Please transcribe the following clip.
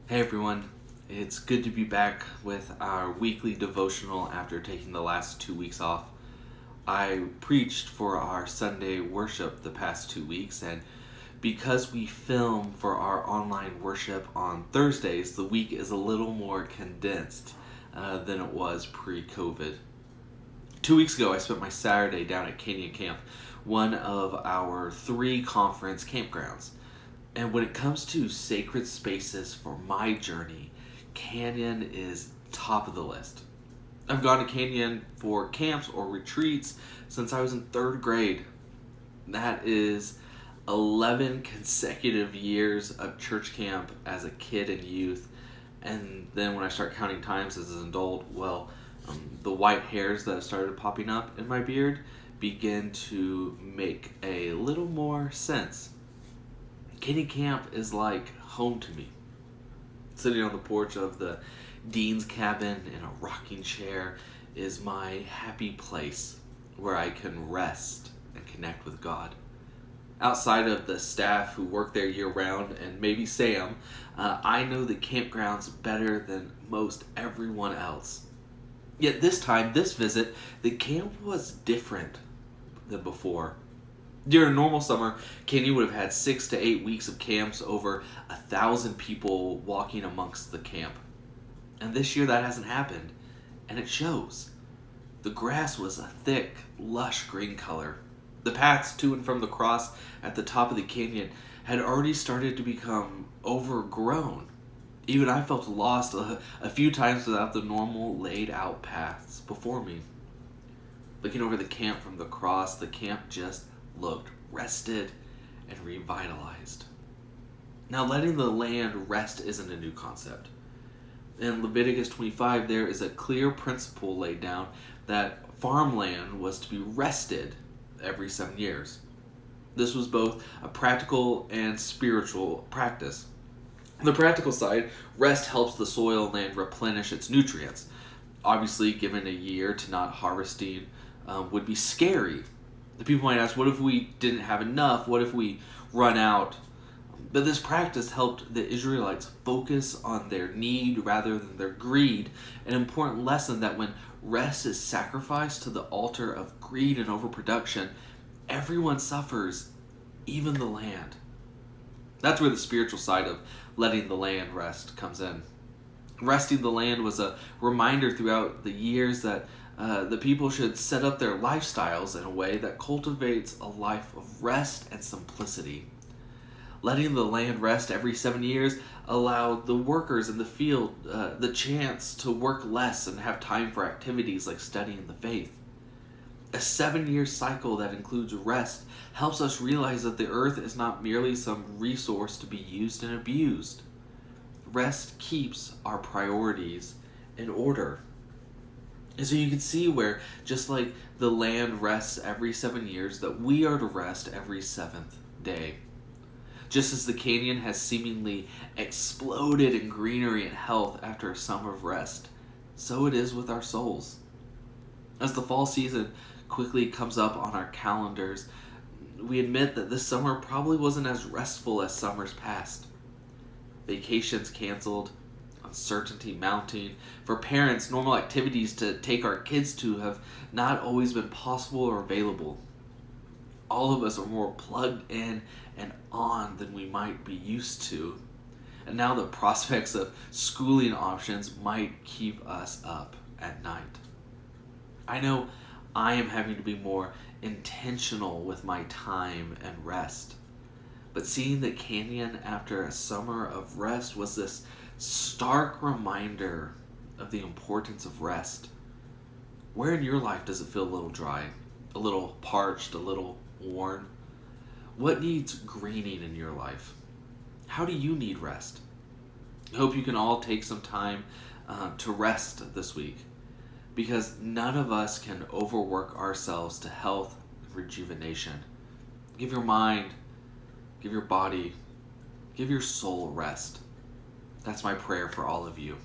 Hey everyone, it's good to be back with our weekly devotional after taking the last 2 weeks off. I preached for our Sunday worship the past 2 weeks, and because we film for our online worship on Thursdays, the week is a little more condensed than it was pre-COVID. 2 weeks ago, I spent my Saturday down at Canyon Camp, one of our 3 conference campgrounds. And when it comes to sacred spaces for my journey, Canyon is top of the list. I've gone to Canyon for camps or retreats since I was in 3rd grade. That is 11 consecutive years of church camp as a kid and youth. And then when I start counting times as an adult, the white hairs that have started popping up in my beard begin to make a little more sense. Canyon Camp is like home to me. Sitting on the porch of the dean's cabin in a rocking chair is my happy place where I can rest and connect with God. Outside of the staff who work there year round and maybe Sam, I know the campgrounds better than most everyone else. Yet this time, this visit, the camp was different than before. During normal summer, Canyon would have had 6 to 8 weeks of camps, over 1,000 people walking amongst the camp. And this year that hasn't happened, and it shows. The grass was a thick, lush green color. The paths to and from the cross at the top of the canyon had already started to become overgrown. Even I felt lost a few times without the normal laid out paths before me. Looking over the camp from the cross, the camp just looked rested and revitalized. Now, letting the land rest isn't a new concept. In Leviticus 25, there is a clear principle laid down that farmland was to be rested every 7 years. This was both a practical and spiritual practice. On the practical side, rest helps the soil and land replenish its nutrients. Obviously, given a year to not harvesting would be scary. The people might ask, what if we didn't have enough? What if we run out? But this practice helped the Israelites focus on their need rather than their greed, an important lesson that when rest is sacrificed to the altar of greed and overproduction, everyone suffers, even the land. That's where the spiritual side of letting the land rest comes in. Resting the land was a reminder throughout the years that the people should set up their lifestyles in a way that cultivates a life of rest and simplicity. Letting the land rest every 7 years allowed the workers in the field the chance to work less and have time for activities like studying the faith. A 7-year cycle that includes rest helps us realize that the earth is not merely some resource to be used and abused. Rest keeps our priorities in order. And so you can see where, just like the land rests every 7 years, that we are to rest every 7th day. Just as the canyon has seemingly exploded in greenery and health after a summer of rest, so it is with our souls. As the fall season quickly comes up on our calendars, we admit that this summer probably wasn't as restful as summers past. Vacations canceled, uncertainty mounting. For parents, normal activities to take our kids to have not always been possible or available. All of us are more plugged in and on than we might be used to. And now the prospects of schooling options might keep us up at night. I know I am having to be more intentional with my time and rest. But seeing the canyon after a summer of rest was this stark reminder of the importance of rest. Where in your life does it feel a little dry, a little parched, a little worn? What needs greening in your life? How do you need rest? I hope you can all take some time to rest this week, because none of us can overwork ourselves to health and rejuvenation. Give your mind, give your body, give your soul rest. That's my prayer for all of you.